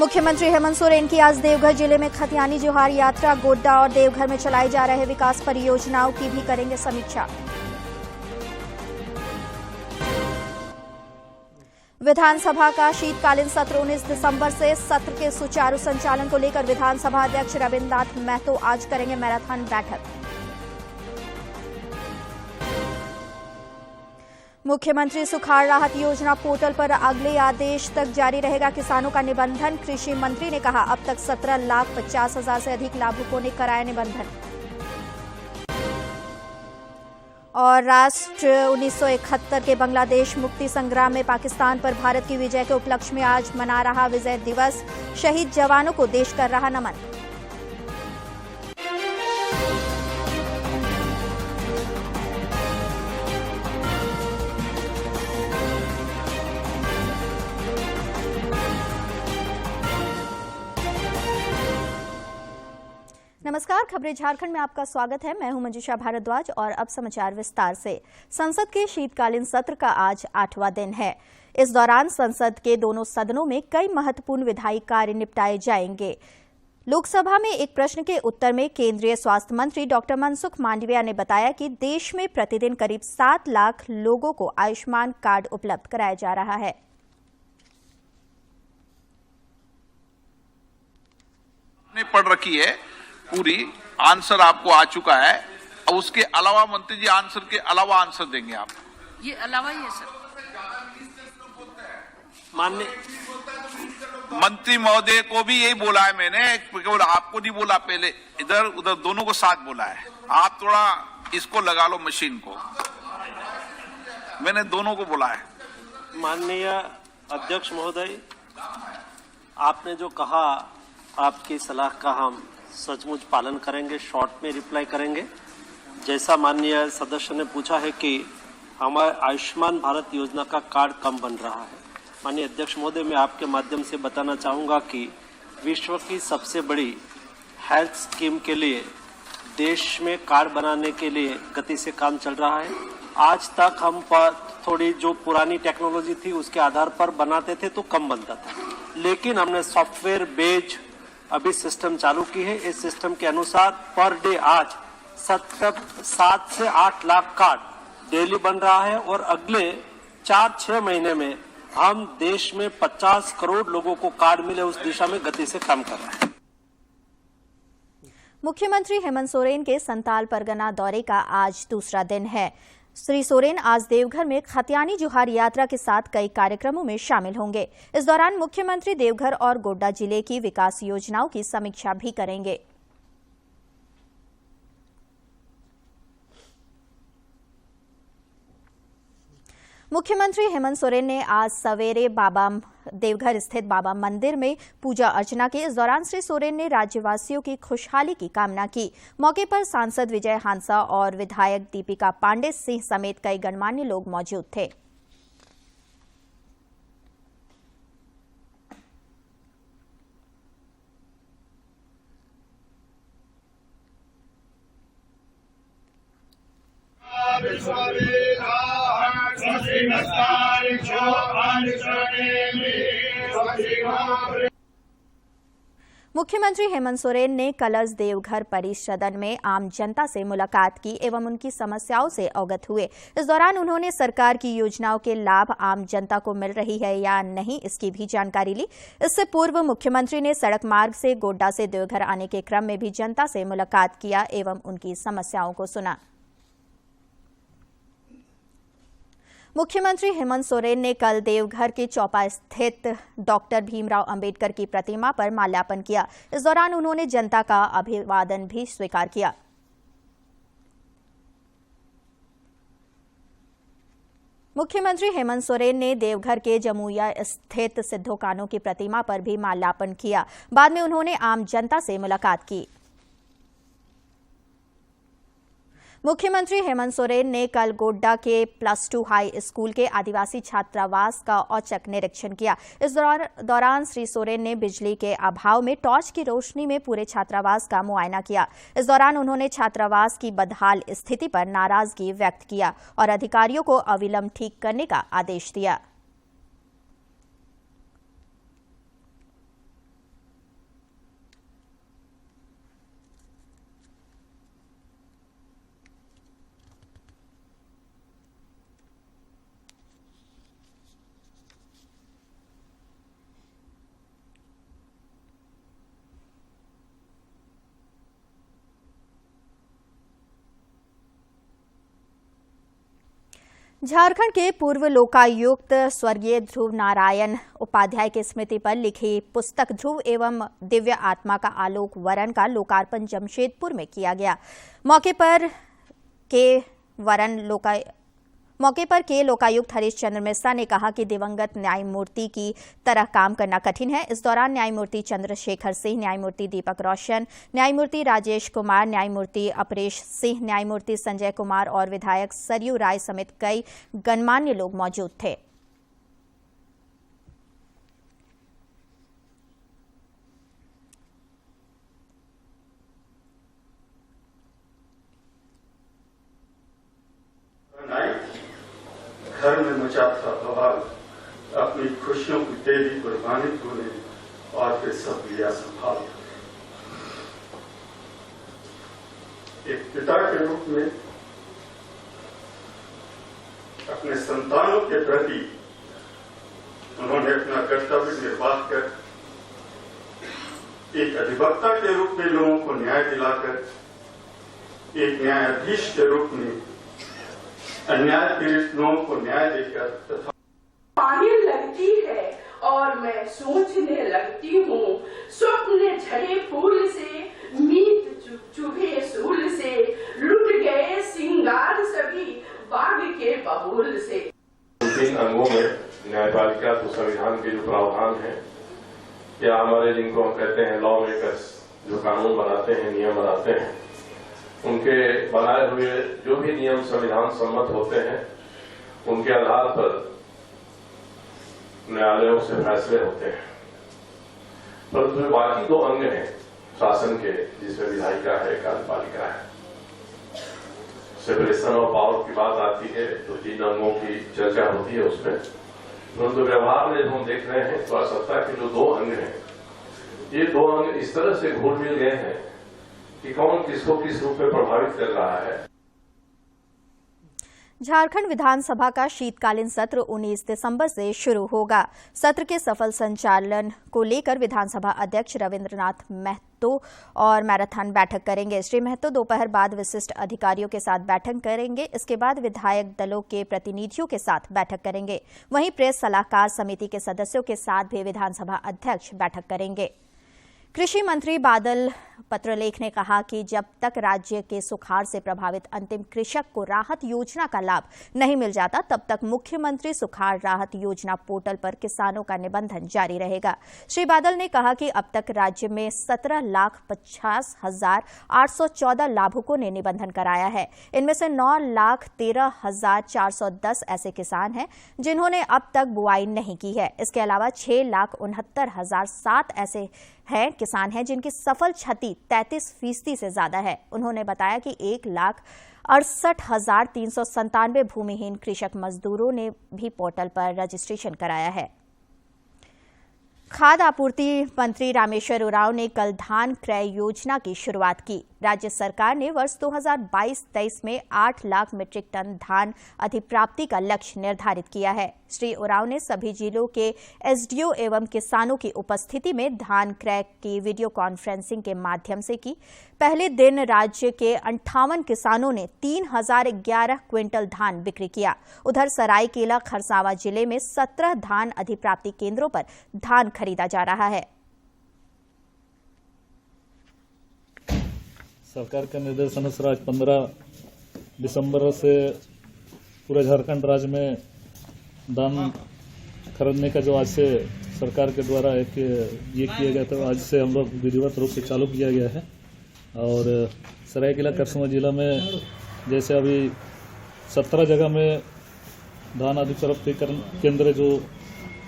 मुख्यमंत्री हेमंत सोरेन की आज देवघर जिले में खतियानी जोहार यात्रा। गोड्डा और देवघर में चलाई जा रहे विकास परियोजनाओं की भी करेंगे समीक्षा। विधानसभा का शीतकालीन सत्र 19 दिसंबर से। सत्र के सुचारू संचालन को लेकर विधानसभा अध्यक्ष रविन्द्रनाथ महतो आज करेंगे मैराथन बैठक। मुख्यमंत्री सुखाड़ राहत योजना पोर्टल पर अगले आदेश तक जारी रहेगा किसानों का निबंधन। कृषि मंत्री ने कहा अब तक 17,50,000 से अधिक लाभुकों ने कराया निबंधन। और राष्ट्र 1971 के बांग्लादेश मुक्ति संग्राम में पाकिस्तान पर भारत की विजय के उपलक्ष्य में आज मना रहा विजय दिवस। शहीद जवानों को देश कर रहा नमन। नमस्कार, खबरें झारखंड में आपका स्वागत है। मैं हूं मंजुषा भारद्वाज और अब समाचार विस्तार से। संसद के शीतकालीन सत्र का आज 8वां दिन है। इस दौरान संसद के दोनों सदनों में कई महत्वपूर्ण विधायी कार्य निपटाए जाएंगे। लोकसभा में एक प्रश्न के उत्तर में केंद्रीय स्वास्थ्य मंत्री डॉक्टर मनसुख मांडविया ने बताया कि देश में प्रतिदिन करीब 7 लाख लोगों को आयुष्मान कार्ड उपलब्ध कराया जा रहा है। पढ़ रखी है पूरी, आंसर आपको आ चुका है। अब उसके अलावा मंत्री जी आंसर के अलावा आंसर देंगे आप। ये अलावा ही है सर। माननीय मंत्री महोदय को भी यही बोला है मैंने, केवल आपको नहीं बोला, पहले इधर उधर दोनों को साथ बोला है। आप थोड़ा इसको लगा लो मशीन को, मैंने दोनों को बोला है। माननीय अध्यक्ष महोदय, आपने जो कहा आपकी सलाह का हम सचमुच पालन करेंगे, शॉर्ट में रिप्लाई करेंगे। जैसा माननीय सदस्य ने पूछा है कि हमारे आयुष्मान भारत योजना का कार्ड कम बन रहा है। माननीय अध्यक्ष महोदय, मैं आपके माध्यम से बताना चाहूँगा कि विश्व की सबसे बड़ी हेल्थ स्कीम के लिए देश में कार्ड बनाने के लिए गति से काम चल रहा है। आज तक हम पर थोड़ी जो पुरानी टेक्नोलॉजी थी उसके आधार पर बनाते थे तो कम बनता था, लेकिन हमने सॉफ्टवेयर बेस्ड अभी सिस्टम चालू की है। इस सिस्टम के अनुसार पर डे आज 7 से 8 लाख कार्ड डेली बन रहा है और अगले 4-6 महीने में हम देश में 50 करोड़ लोगों को कार्ड मिले उस दिशा में गति से काम कर रहे हैं। मुख्यमंत्री हेमंत सोरेन के संताल परगना दौरे का आज दूसरा दिन है। श्री सोरेन आज देवघर में खतियानी जोहार यात्रा के साथ कई कार्यक्रमों में शामिल होंगे। इस दौरान मुख्यमंत्री देवघर और गोड्डा जिले की विकास योजनाओं की समीक्षा भी करेंगे। मुख्यमंत्री हेमंत सोरेन ने आज सवेरे देवघर स्थित बाबा मंदिर में पूजा अर्चना की। इस दौरान श्री सोरेन ने राज्यवासियों की खुशहाली की कामना की। मौके पर सांसद विजय हांसा और विधायक दीपिका पांडे सिंह समेत कई गणमान्य लोग मौजूद थे। मुख्यमंत्री हेमंत सोरेन ने कलश देवघर परिसदन में आम जनता से मुलाकात की एवं उनकी समस्याओं से अवगत हुए। इस दौरान उन्होंने सरकार की योजनाओं के लाभ आम जनता को मिल रही है या नहीं, इसकी भी जानकारी ली। इससे पूर्व मुख्यमंत्री ने सड़क मार्ग से गोड्डा से देवघर आने के क्रम में भी जनता से मुलाकात किया एवं उनकी समस्याओं को सुना। मुख्यमंत्री हेमंत सोरेन ने कल देवघर के चौपा स्थित डॉक्टर भीमराव अंबेडकर की प्रतिमा पर माल्यार्पण किया। इस दौरान उन्होंने जनता का अभिवादन भी स्वीकार किया। मुख्यमंत्री हेमंत सोरेन ने देवघर के जमुइया स्थित सिद्धो कान्हू की प्रतिमा पर भी माल्यार्पण किया। बाद में उन्होंने आम जनता से मुलाकात की। मुख्यमंत्री हेमंत सोरेन ने कल गोड्डा के +2 हाई स्कूल के आदिवासी छात्रावास का औचक निरीक्षण किया। इस दौरान श्री सोरेन ने बिजली के अभाव में टॉर्च की रोशनी में पूरे छात्रावास का मुआयना किया। इस दौरान उन्होंने छात्रावास की बदहाल स्थिति पर नाराजगी व्यक्त किया और अधिकारियों को अविलंब ठीक करने का आदेश दिया। झारखंड के पूर्व लोकायुक्त स्वर्गीय ध्रुव नारायण उपाध्याय की स्मृति पर लिखी पुस्तक ध्रुव एवं दिव्य आत्मा का आलोक वरण का लोकार्पण जमशेदपुर में किया गया। मौके पर के लोकायुक्त हरीश चंद्र मिश्रा ने कहा कि दिवंगत न्यायमूर्ति की तरह काम करना कठिन है। इस दौरान न्यायमूर्ति चंद्रशेखर सिंह, न्यायमूर्ति दीपक रोशन, न्यायमूर्ति राजेश कुमार, न्यायमूर्ति अपरेश सिंह, न्यायमूर्ति संजय कुमार और विधायक सरयू राय समेत कई गणमान्य लोग मौजूद थे। घर में मचा था बवाल, अपनी खुशियों की देवी कुर्बानी तूने और फिर सब लिया संभाल। एक पिता के रूप में अपने संतानों के प्रति उन्होंने अपना कर्तव्य निर्वाह कर एक अधिवक्ता के रूप में लोगों को न्याय दिलाकर एक न्यायाधीश के रूप में अन्याय पीड़ित लोगों को न्याय देकर तथा पानी लगती है और मैं सोचने लगती हूँ, स्वप्न झड़े फूल से, मीत चुभे सूल से, लुट गए सिंगार सभी बाग के बबूल से। इन अंगों में न्यायपालिका तो संविधान के जो प्रावधान है या हमारे जिनको हम कहते हैं लॉ मेकर्स, जो कानून बनाते हैं, नियम बनाते हैं, उनके बनाए हुए जो भी नियम संविधान सम्मत होते हैं उनके आधार पर न्यायालयों से फैसले होते हैं। परंतु बाकी दो अंग हैं शासन के, जिसमें विधायिका है, कार्यपालिका है, सेपरेशन ऑफ पावर की बात आती है तो जिन अंगों की चर्चा होती है उसमें, परंतु व्यवहार में हम देख रहे हैं तो सत्ता के जो दो अंग हैं, ये दो अंग इस तरह से घुल मिल गए हैं कि कौन किसको किस रूप में प्रभावित कर रहा है। झारखंड विधानसभा का शीतकालीन सत्र 19 दिसंबर से शुरू होगा। सत्र के सफल संचालन को लेकर विधानसभा अध्यक्ष रविंद्रनाथ महतो और मैराथन बैठक करेंगे। श्री महतो दोपहर बाद विशिष्ट अधिकारियों के साथ बैठक करेंगे। इसके बाद विधायक दलों के प्रतिनिधियों के साथ बैठक करेंगे। वहीं प्रेस सलाहकार समिति के सदस्यों के साथ भी विधानसभा अध्यक्ष बैठक करेंगे। कृषि मंत्री बादल पत्रलेख ने कहा कि जब तक राज्य के सुखाड़ से प्रभावित अंतिम कृषक को राहत योजना का लाभ नहीं मिल जाता, तब तक मुख्यमंत्री सुखाड़ राहत योजना पोर्टल पर किसानों का निबंधन जारी रहेगा। श्री बादल ने कहा कि अब तक राज्य में 17,50,814 लाभुकों ने निबंधन कराया है। इनमें से 9,13,410 ऐसे किसान हैं जिन्होंने अब तक बुआई नहीं की है। इसके अलावा 6,69,007 ऐसे किसान हैं जिनकी सफल क्षति 33% से ज्यादा है। उन्होंने बताया कि 1,68,397 भूमिहीन कृषक मजदूरों ने भी पोर्टल पर रजिस्ट्रेशन कराया है। खाद्य आपूर्ति मंत्री रामेश्वर उरांव ने कल धान क्रय योजना की शुरुआत की। राज्य सरकार ने वर्ष 2022-23 में 8 लाख मीट्रिक टन धान अधिप्राप्ति का लक्ष्य निर्धारित किया है। श्री उरांव ने सभी जिलों के एसडीओ एवं किसानों की उपस्थिति में धान क्रय की वीडियो कॉन्फ्रेंसिंग के माध्यम से की। पहले दिन राज्य के 58 किसानों ने 3011 क्विंटल धान बिक्री किया। उधर सरायकेला खरसावां जिले में 17 धान अधिप्राप्ति केंद्रों पर धान खरीदा जा रहा है। सरकार के निर्देशानुसार आज 15 दिसंबर से पूरे झारखंड राज्य में धान खरीदने का जो आज से सरकार के द्वारा एक ये किया गया था, आज से हम लोग विधिवत रूप से चालू किया गया है। और सरायकेला खरसावां जिला में जैसे अभी 17 जगह में धान अधिप्राप्ति केंद्र जो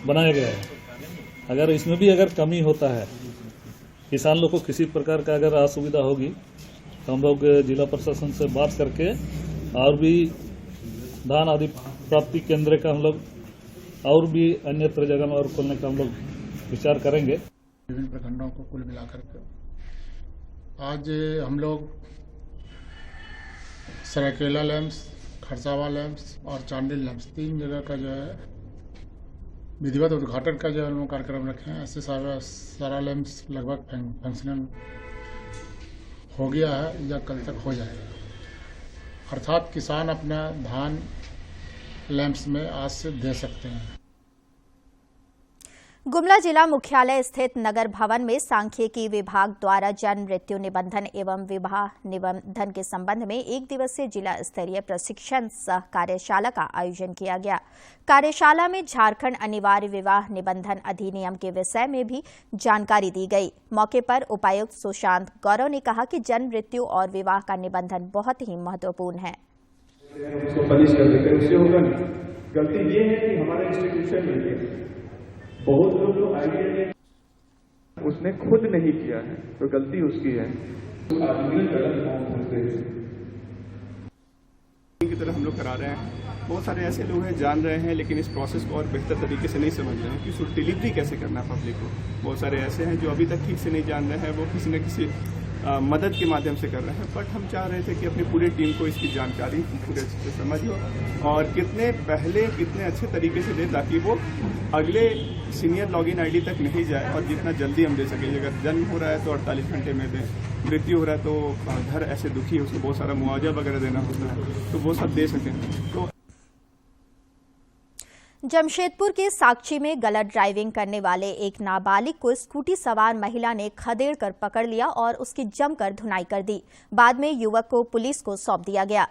बनाया गया है, अगर इसमें भी अगर कमी होता है, किसान लोग को किसी प्रकार का अगर असुविधा होगी तो हम लोग जिला प्रशासन से बात करके और भी धान अधिप्राप्ति केंद्र का हम लोग और भी अन्यत्र जगह में और खोलने का हम लोग विचार करेंगे। विभिन्न प्रखंडों को कुल मिलाकर के आज हम लोग सरायकेला लैम्प्स, खरसावां लैम्प्स और चांडिल लैम्प्स 3 जगह का जो है विधिवत उद्घाटन का जो हम कार्यक्रम रखे हैं। ऐसे सारा लैम्प्स लगभग फंक्शनल हो गया है या कल तक हो जाएगा। अर्थात किसान अपना धान लैंप्स में आज से दे सकते हैं। गुमला जिला मुख्यालय स्थित नगर भवन में सांख्यिकी विभाग द्वारा जन्म मृत्यु निबंधन एवं विवाह निबंधन के संबंध में एक दिवसीय जिला स्तरीय प्रशिक्षण सह कार्यशाला का आयोजन किया गया। कार्यशाला में झारखंड अनिवार्य विवाह निबंधन अधिनियम के विषय में भी जानकारी दी गई। मौके पर उपायुक्त सुशांत गौरव ने कहा कि जन्म मृत्यु और विवाह का निबंधन बहुत ही महत्वपूर्ण है। गलती ये है कि हमारे इंस्टीट्यूशन में बहुत लोग जो आइडिया उसने खुद नहीं किया है तो गलती उसकी है। की तरह हम लोग करा रहे हैं। बहुत सारे ऐसे लोग हैं जान रहे हैं लेकिन इस प्रोसेस को और बेहतर तरीके से नहीं समझ रहे हैं कि उसको डिलीवरी कैसे करना है पब्लिक को। बहुत सारे ऐसे हैं जो अभी तक ठीक से नहीं जान रहे हैं, वो किसी न किसी मदद के माध्यम से कर रहे हैं। बट हम चाह रहे थे कि अपनी पूरी टीम को इसकी जानकारी पूरे से समझ हो और कितने अच्छे तरीके से दे ताकि वो अगले सीनियर लॉगिन आईडी तक नहीं जाए और जितना जल्दी हम दे सकें। अगर जन्म हो रहा है तो 48 घंटे में दें, मृत्यु हो रहा है तो घर ऐसे दुखी है उसको बहुत सारा मुआवजा वगैरह देना होता है तो वो सब दे सकें। तो जमशेदपुर के साकची में गलत ड्राइविंग करने वाले एक नाबालिग को स्कूटी सवार महिला ने खदेड़ कर पकड़ लिया और उसकी जमकर धुनाई कर दी। बाद में युवक को पुलिस को सौंप दिया गया।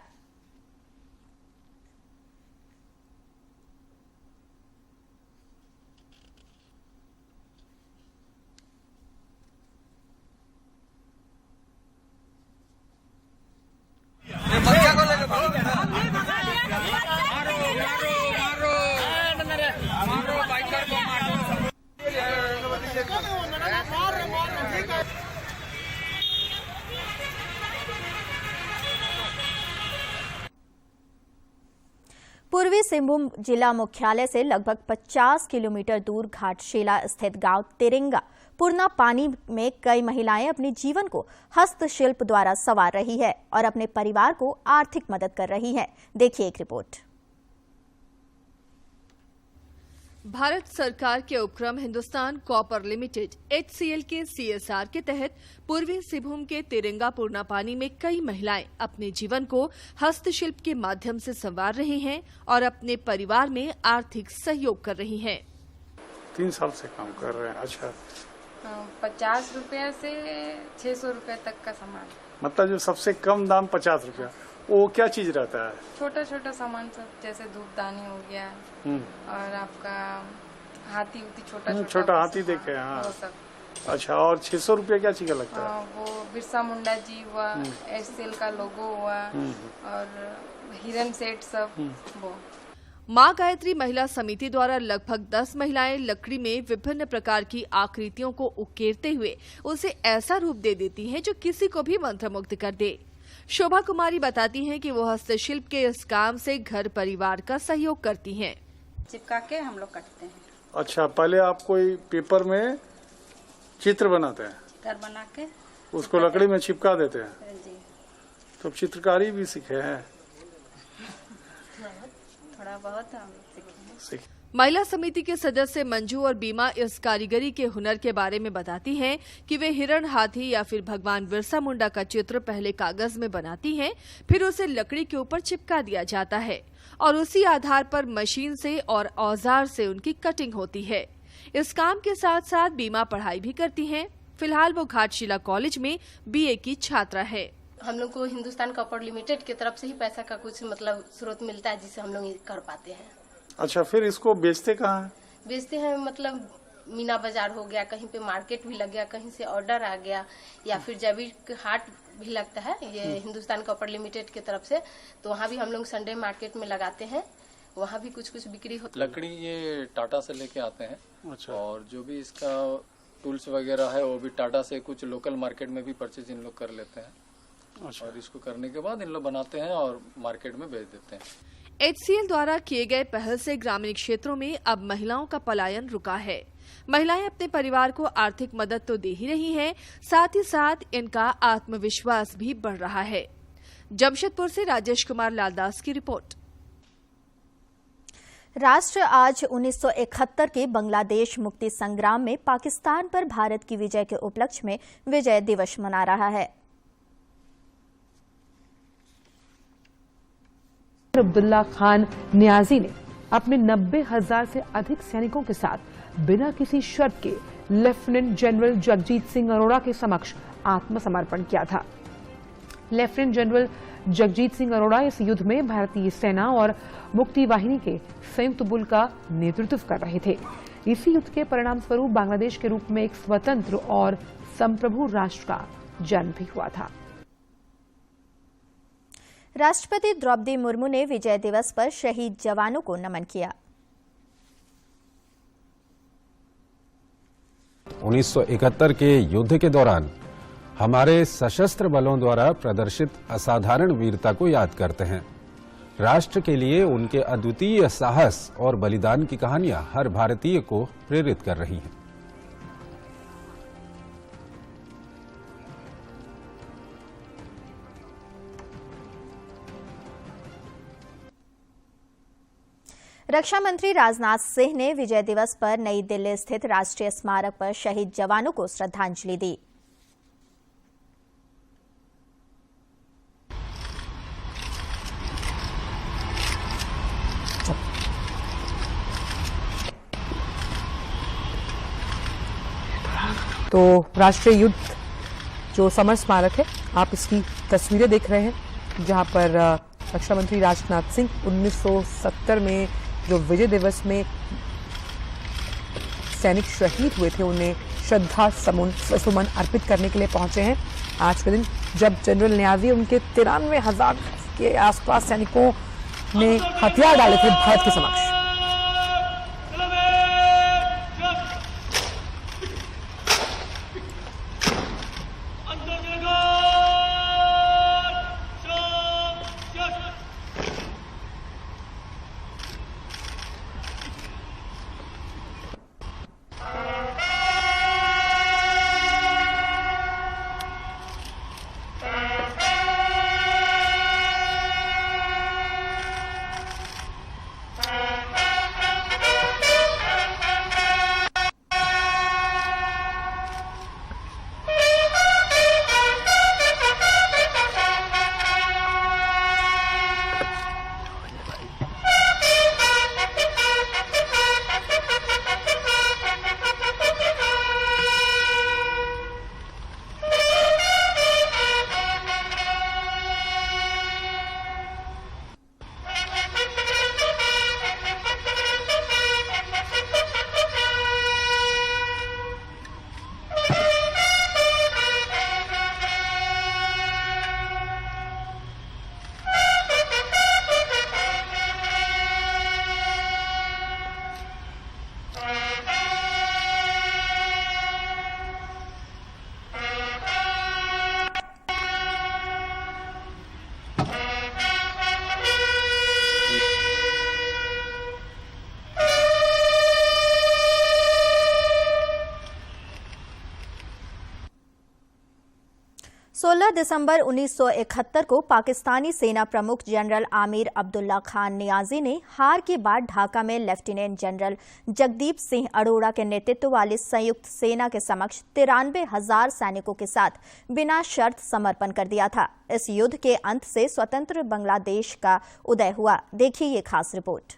पूर्वी सिंहभूम जिला मुख्यालय से लगभग 50 किलोमीटर दूर घाटशिला स्थित गांव तिरंगा पूर्णा पानी में कई महिलाएं अपने जीवन को हस्तशिल्प द्वारा संवार रही है और अपने परिवार को आर्थिक मदद कर रही है। देखिए एक रिपोर्ट। भारत सरकार के उपक्रम हिंदुस्तान कॉपर लिमिटेड HCL के CSR के तहत पूर्वी सिंहभूम के तिरंगा पूर्णा पानी में कई महिलाएं अपने जीवन को हस्तशिल्प के माध्यम से संवार रही हैं और अपने परिवार में आर्थिक सहयोग कर रही हैं। 3 साल से काम कर रहे हैं। अच्छा, 50 रुपया से 600 रुपया तक का सामान। मतलब जो सबसे कम दाम 50 रुपया, वो क्या चीज रहता है? छोटा छोटा सामान सब, जैसे धूपदानी हो गया और आपका हाथी छोटा हाथी देखे हैं। हाँ, अच्छा, और 600 रुपया क्या चीज का लगता है? वो बिरसा मुंडा जी हुआ, HCL का लोगो हुआ और हिरन सेट सब। वो मां गायत्री महिला समिति द्वारा लगभग 10 महिलाएं लकड़ी में विभिन्न प्रकार की आकृतियों को उकेरते हुए उसे ऐसा रूप दे देती हैं जो किसी को भी मंत्रमुग्ध कर दे। शोभा कुमारी बताती हैं कि वो हस्तशिल्प के इस काम से घर परिवार का सहयोग करती हैं। चिपका के हम लोग करते हैं। अच्छा, पहले आप कोई पेपर में चित्र बनाते हैं, घर बना के उसको लकड़ी में चिपका देते हैं जी। तो चित्रकारी भी सीखे हैं? थोड़ा बहुत हम सीखे। महिला समिति के सदस्य मंजू और बीमा इस कारीगरी के हुनर के बारे में बताती हैं कि वे हिरण, हाथी या फिर भगवान बिरसा मुंडा का चित्र पहले कागज में बनाती हैं, फिर उसे लकड़ी के ऊपर चिपका दिया जाता है और उसी आधार पर मशीन से और औजार से उनकी कटिंग होती है। इस काम के साथ साथ बीमा पढ़ाई भी करती हैं। फिलहाल वो घाटशिला कॉलेज में BA की छात्रा है। हम लोग को हिंदुस्तान कॉपर लिमिटेड की तरफ से ही पैसा का कुछ स्रोत मिलता है जिससे हम लोग कर पाते हैं। अच्छा, फिर इसको बेचते कहाँ हैं? बेचते हैं मीना बाजार हो गया, कहीं पे मार्केट भी लग गया, कहीं से ऑर्डर आ गया, या फिर जैविक हाट भी लगता है ये हिंदुस्तान कॉपर लिमिटेड की तरफ से, तो वहाँ भी हम लोग संडे मार्केट में लगाते हैं, वहाँ भी कुछ बिक्री होती है। लकड़ी ये टाटा से लेके आते हैं। अच्छा। और जो भी इसका टूल्स वगैरह है वो भी टाटा से कुछ लोकल मार्केट में भी परचेज इन लोग कर लेते हैं। अच्छा। और इसको करने के बाद इन लोग बनाते हैं और मार्केट में बेच देते हैं। HCL द्वारा किए गए पहल से ग्रामीण क्षेत्रों में अब महिलाओं का पलायन रुका है। महिलाएं अपने परिवार को आर्थिक मदद तो दे ही रही हैं, साथ ही साथ इनका आत्मविश्वास भी बढ़ रहा है। जमशेदपुर से राजेश कुमार लालदास की रिपोर्ट। राष्ट्र आज 1971 के बांग्लादेश मुक्ति संग्राम में पाकिस्तान पर भारत की विजय के उपलक्ष्य में विजय दिवस मना रहा है। अब्दुल्ला खान नियाजी ने अपने 90,000 से अधिक सैनिकों के साथ बिना किसी शर्त के लेफ्टिनेंट जनरल जगजीत सिंह अरोड़ा के समक्ष आत्मसमर्पण किया था। लेफ्टिनेंट जनरल जगजीत सिंह अरोड़ा इस युद्ध में भारतीय सेना और मुक्ति वाहिनी के संयुक्त बल का नेतृत्व कर रहे थे। इसी युद्ध के परिणाम स्वरूप बांग्लादेश के रूप में एक स्वतंत्र और संप्रभु राष्ट्र का जन्म भी हुआ था। राष्ट्रपति द्रौपदी मुर्मू ने विजय दिवस पर शहीद जवानों को नमन किया। 1971 के युद्ध के दौरान हमारे सशस्त्र बलों द्वारा प्रदर्शित असाधारण वीरता को याद करते हैं। राष्ट्र के लिए उनके अद्वितीय साहस और बलिदान की कहानियां हर भारतीय को प्रेरित कर रही हैं। रक्षा मंत्री राजनाथ सिंह ने विजय दिवस पर नई दिल्ली स्थित राष्ट्रीय स्मारक पर शहीद जवानों को श्रद्धांजलि दी। तो राष्ट्रीय युद्ध जो समर स्मारक है, आप इसकी तस्वीरें देख रहे हैं, जहां पर रक्षा मंत्री राजनाथ सिंह 1970 में जो विजय दिवस में सैनिक शहीद हुए थे उन्हें श्रद्धा सुमन अर्पित करने के लिए पहुंचे हैं। आज के दिन जब जनरल नियाजी उनके 93,000 के आसपास सैनिकों ने हथियार डाले थे भारत के समक्ष। दिसंबर 1971 को पाकिस्तानी सेना प्रमुख जनरल आमिर अब्दुल्ला खान नियाजी ने हार के बाद ढाका में लेफ्टिनेंट जनरल जगदीप सिंह अरोड़ा के नेतृत्व वाली संयुक्त सेना के समक्ष 93,000 सैनिकों के साथ बिना शर्त समर्पण कर दिया था। इस युद्ध के अंत से स्वतंत्र बांग्लादेश का उदय हुआ। देखिए ये खास रिपोर्ट।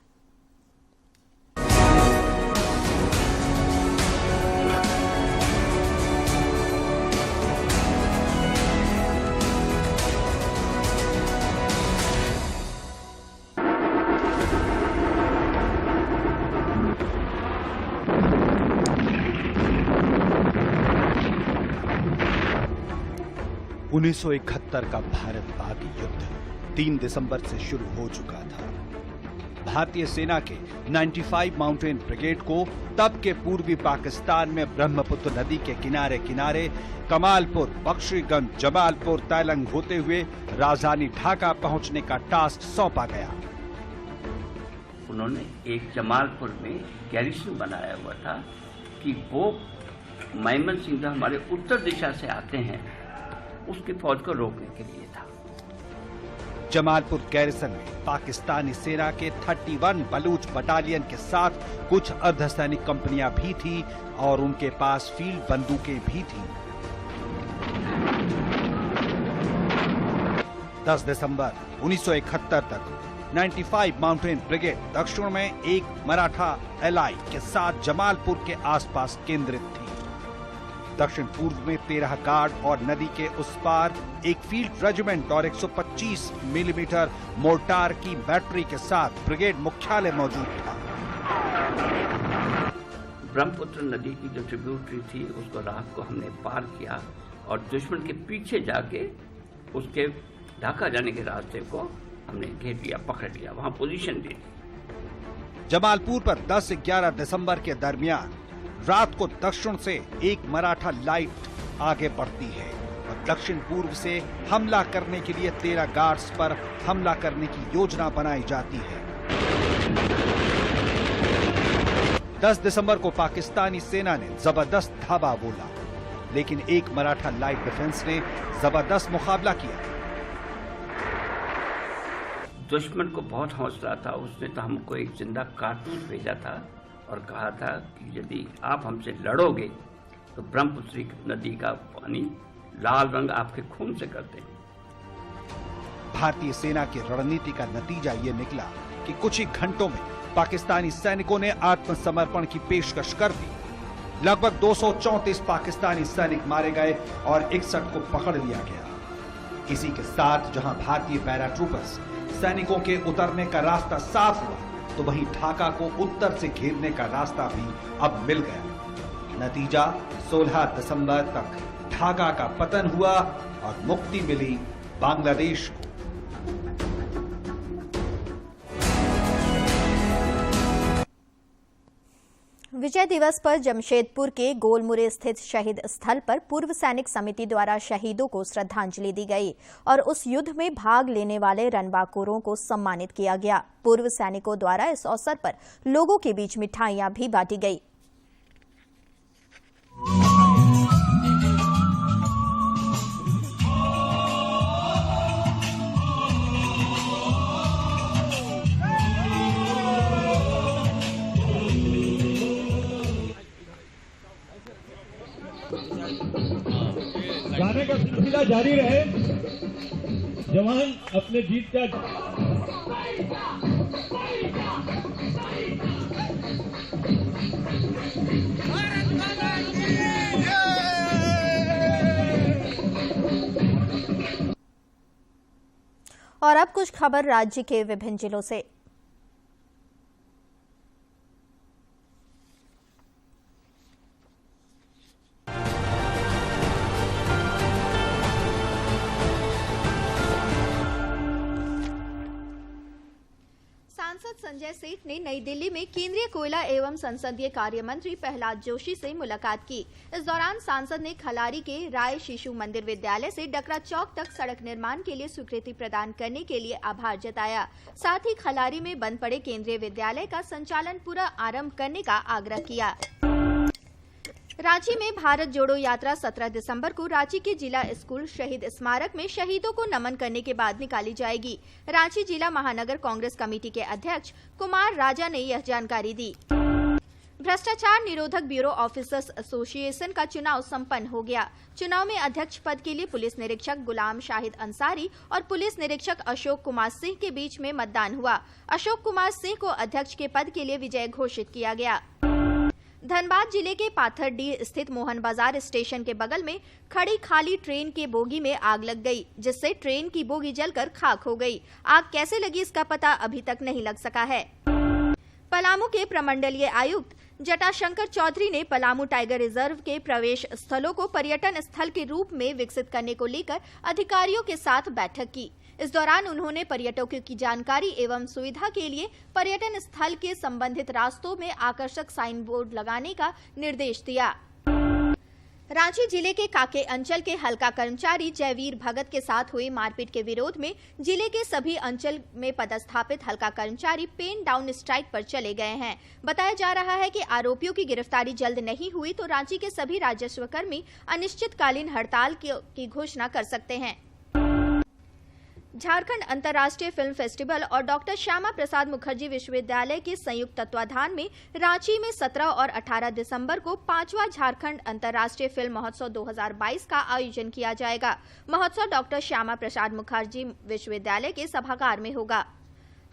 उन्नीस 1971 का भारत-पाक युद्ध 3 दिसंबर से शुरू हो चुका था। भारतीय सेना के 95 माउंटेन ब्रिगेड को तब के पूर्वी पाकिस्तान में ब्रह्मपुत्र नदी के किनारे किनारे कमालपुर, बख्शीगंज, जमालपुर, तैलंग होते हुए राजधानी ढाका पहुंचने का टास्क सौंपा गया। उन्होंने एक जमालपुर में गैरिसन बनाया हुआ था कि वो मैमन सिंह जो हमारे उत्तर दिशा से आते हैं उसकी फौज को रोकने के लिए था। जमालपुर गैरिसन में पाकिस्तानी सेना के 31 बलूच बटालियन के साथ कुछ अर्धसैनिक कंपनियां भी थी और उनके पास फील्ड बंदूकें भी थी। 10 दिसंबर 1971 तक 95 माउंटेन ब्रिगेड दक्षिण में एक मराठा एलआई के साथ जमालपुर के आसपास केंद्रित थी। दक्षिण पूर्व में 13 गार्ड और नदी के उस पार एक फील्ड रेजिमेंट और 125 मिलीमीटर मोर्टार की बैटरी के साथ ब्रिगेड मुख्यालय मौजूद था। ब्रह्मपुत्र नदी की जो ट्रिब्यूटरी थी उसको रात को हमने पार किया और दुश्मन के पीछे जाके उसके ढाका जाने के रास्ते को हमने घेर लिया, पकड़ लिया, वहां पोजीशन ली। जमालपुर पर 10-11 दिसंबर के दरमियान रात को दक्षिण से एक मराठा लाइट आगे बढ़ती है और दक्षिण पूर्व से हमला करने के लिए 13 गार्ड्स पर हमला करने की योजना बनाई जाती है। 10 दिसंबर को पाकिस्तानी सेना ने जबरदस्त धावा बोला, लेकिन एक मराठा लाइट डिफेंस ने जबरदस्त मुकाबला किया। दुश्मन को बहुत हौसला था, उसने तो हमको एक जिंदा कारतूस भेजा था और कहा था कि यदि आप हमसे लड़ोगे तो ब्रह्मपुत्र नदी का पानी लाल रंग आपके खून से कर देंगे। भारतीय सेना की रणनीति का नतीजा ये निकला कि कुछ ही घंटों में पाकिस्तानी सैनिकों ने आत्मसमर्पण की पेशकश कर दी। लगभग 234 पाकिस्तानी सैनिक मारे गए और 61 को पकड़ लिया गया। इसी के साथ जहां भारतीय पैराट्रूपर्स सैनिकों के उतरने का रास्ता साफ हुआ, तो वहीं ढाका को उत्तर से घेरने का रास्ता भी अब मिल गया। नतीजा 16 दिसंबर तक ढाका का पतन हुआ और मुक्ति मिली बांग्लादेश को। विजय दिवस पर जमशेदपुर के गोलमुरे स्थित शहीद स्थल पर पूर्व सैनिक समिति द्वारा शहीदों को श्रद्धांजलि दी गई और उस युद्ध में भाग लेने वाले रणबांकुरों को सम्मानित किया गया। पूर्व सैनिकों द्वारा इस अवसर पर लोगों के बीच मिठाइयां भी बांटी गई। गाने का सिलसिला जारी रहे। जवान अपने जीत का और अब कुछ खबर राज्य के विभिन्न जिलों से। सांसद संजय सेठ ने नई दिल्ली में केंद्रीय कोयला एवं संसदीय कार्य मंत्री प्रहलाद जोशी से मुलाकात की। इस दौरान सांसद ने खलारी के राय शिशु मंदिर विद्यालय से डकरा चौक तक सड़क निर्माण के लिए स्वीकृति प्रदान करने के लिए आभार जताया। साथ ही खलारी में बंद पड़े केंद्रीय विद्यालय का संचालन पुनः आरंभ करने का आग्रह किया। रांची में भारत जोड़ो यात्रा 17 दिसंबर को रांची के जिला स्कूल शहीद स्मारक में शहीदों को नमन करने के बाद निकाली जाएगी। रांची जिला महानगर कांग्रेस कमेटी के अध्यक्ष कुमार राजा ने यह जानकारी दी। भ्रष्टाचार निरोधक ब्यूरो ऑफिसर्स एसोसिएशन का चुनाव संपन्न हो गया। चुनाव में अध्यक्ष पद के लिए पुलिस निरीक्षक गुलाम शाहिद अंसारी और पुलिस निरीक्षक अशोक कुमार सिंह के बीच में मतदान हुआ। अशोक कुमार सिंह को अध्यक्ष के पद के लिए विजय घोषित किया गया। धनबाद जिले के पाथरडीह स्थित मोहन बाजार स्टेशन के बगल में खड़ी खाली ट्रेन के बोगी में आग लग गई, जिससे ट्रेन की बोगी जलकर खाक हो गई। आग कैसे लगी इसका पता अभी तक नहीं लग सका है। पलामू के प्रमंडलीय आयुक्त जटाशंकर चौधरी ने पलामू टाइगर रिजर्व के प्रवेश स्थलों को पर्यटन स्थल के रूप में विकसित करने को लेकर अधिकारियों के साथ बैठक की। इस दौरान उन्होंने पर्यटकों की जानकारी एवं सुविधा के लिए पर्यटन स्थल के संबंधित रास्तों में आकर्षक साइन बोर्ड लगाने का निर्देश दिया। रांची जिले के काके अंचल के हल्का कर्मचारी जयवीर भगत के साथ हुई मारपीट के विरोध में जिले के सभी अंचल में पदस्थापित हल्का कर्मचारी पेन डाउन स्ट्राइक पर चले गए हैं। बताया जा रहा है कि आरोपियों की गिरफ्तारी जल्द नहीं हुई तो रांची के सभी राजस्व कर्मी अनिश्चितकालीन हड़ताल की घोषणा कर सकते हैं। झारखंड अंतर्राष्ट्रीय फिल्म फेस्टिवल और डॉक्टर श्यामा प्रसाद मुखर्जी विश्वविद्यालय के संयुक्त तत्वाधान में रांची में 17 और 18 दिसंबर को 5वां झारखंड अंतर्राष्ट्रीय फिल्म महोत्सव 2022 का आयोजन किया जाएगा। महोत्सव डॉक्टर श्यामा प्रसाद मुखर्जी विश्वविद्यालय के सभागार में होगा।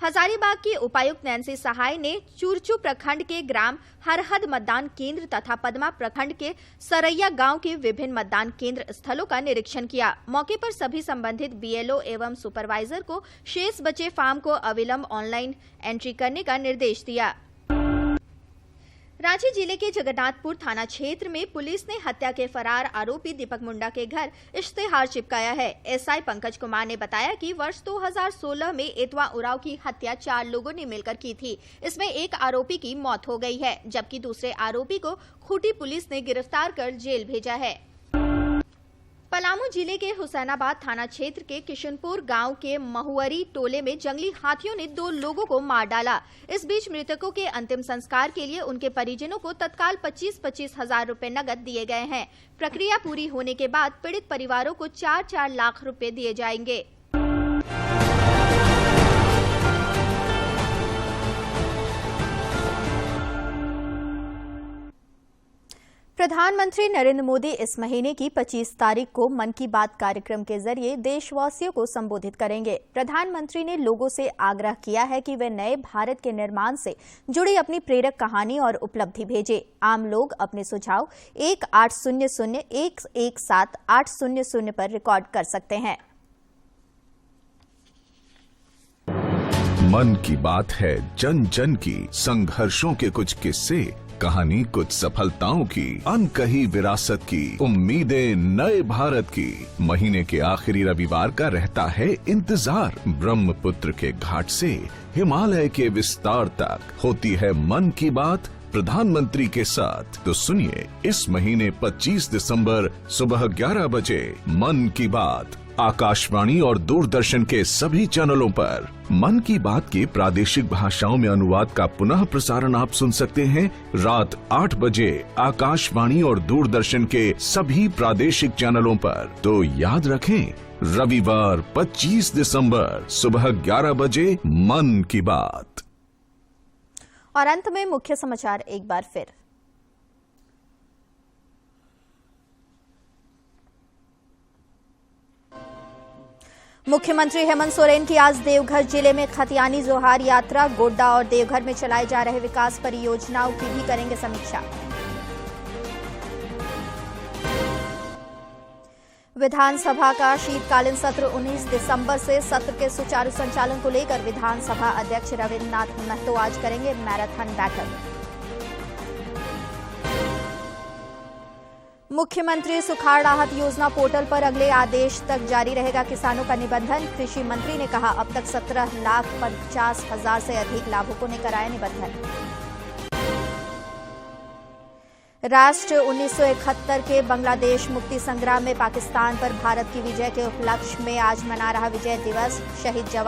हजारीबाग की उपायुक्त नैन्सी सहाय ने चूरचू प्रखंड के ग्राम हरहद मतदान केंद्र तथा पदमा प्रखंड के सरैया गांव के विभिन्न मतदान केंद्र स्थलों का निरीक्षण किया। मौके पर सभी संबंधित बीएलओ एवं सुपरवाइजर को शेष बचे फॉर्म को अविलंब ऑनलाइन एंट्री करने का निर्देश दिया। रांची जिले के जगन्नाथपुर थाना क्षेत्र में पुलिस ने हत्या के फरार आरोपी दीपक मुंडा के घर इश्तेहार चिपकाया है। एसआई पंकज कुमार ने बताया कि वर्ष 2016 में एतवा उरांव की हत्या 4 लोगों ने मिलकर की थी। इसमें एक आरोपी की मौत हो गई है, जबकि दूसरे आरोपी को खूंटी पुलिस ने गिरफ्तार कर जेल भेजा है। पलामू जिले के हुसैनाबाद थाना क्षेत्र के किशनपुर गांव के महुअरी टोले में जंगली हाथियों ने 2 लोगों को मार डाला। इस बीच मृतकों के अंतिम संस्कार के लिए उनके परिजनों को तत्काल 25-25 हजार रुपए नकद दिए गए हैं। प्रक्रिया पूरी होने के बाद पीड़ित परिवारों को 4-4 लाख रुपए दिए जाएंगे। प्रधानमंत्री नरेंद्र मोदी इस महीने की 25 तारीख को मन की बात कार्यक्रम के जरिए देशवासियों को संबोधित करेंगे। प्रधानमंत्री ने लोगों से आग्रह किया है कि वे नए भारत के निर्माण से जुड़ी अपनी प्रेरक कहानी और उपलब्धि भेजें। आम लोग अपने सुझाव 1800-117-800 पर रिकॉर्ड कर सकते हैं। मन की बात है जन जन की, संघर्षों के कुछ किस्से, कहानी कुछ सफलताओं की, अनकही विरासत की, उम्मीदें नए भारत की। महीने के आखिरी रविवार का रहता है इंतजार। ब्रह्मपुत्र के घाट से हिमालय के विस्तार तक होती है मन की बात प्रधानमंत्री के साथ। तो सुनिए, इस महीने 25 दिसंबर सुबह 11 बजे मन की बात आकाशवाणी और दूरदर्शन के सभी चैनलों पर। मन की बात के प्रादेशिक भाषाओं में अनुवाद का पुनः प्रसारण आप सुन सकते हैं रात 8 बजे आकाशवाणी और दूरदर्शन के सभी प्रादेशिक चैनलों पर। तो याद रखें, रविवार 25 दिसंबर सुबह 11 बजे मन की बात। और अंत में मुख्य समाचार एक बार फिर। मुख्यमंत्री हेमंत सोरेन की आज देवघर जिले में खतियानी जोहार यात्रा। गोड्डा और देवघर में चलाए जा रहे विकास परियोजनाओं की भी करेंगे समीक्षा। विधानसभा का शीतकालीन सत्र 19 दिसंबर से। सत्र के सुचारू संचालन को लेकर विधानसभा अध्यक्ष रविन्द्रनाथ महतो आज करेंगे मैराथन बैठक। मुख्यमंत्री सुखाड़ राहत योजना पोर्टल पर अगले आदेश तक जारी रहेगा किसानों का निबंधन। कृषि मंत्री ने कहा, अब तक 17,50,000 से अधिक लाभुकों ने कराया निबंधन। राष्ट्र 1971 के बांग्लादेश मुक्ति संग्राम में पाकिस्तान पर भारत की विजय के उपलक्ष्य में आज मना रहा विजय दिवस। शहीद जवान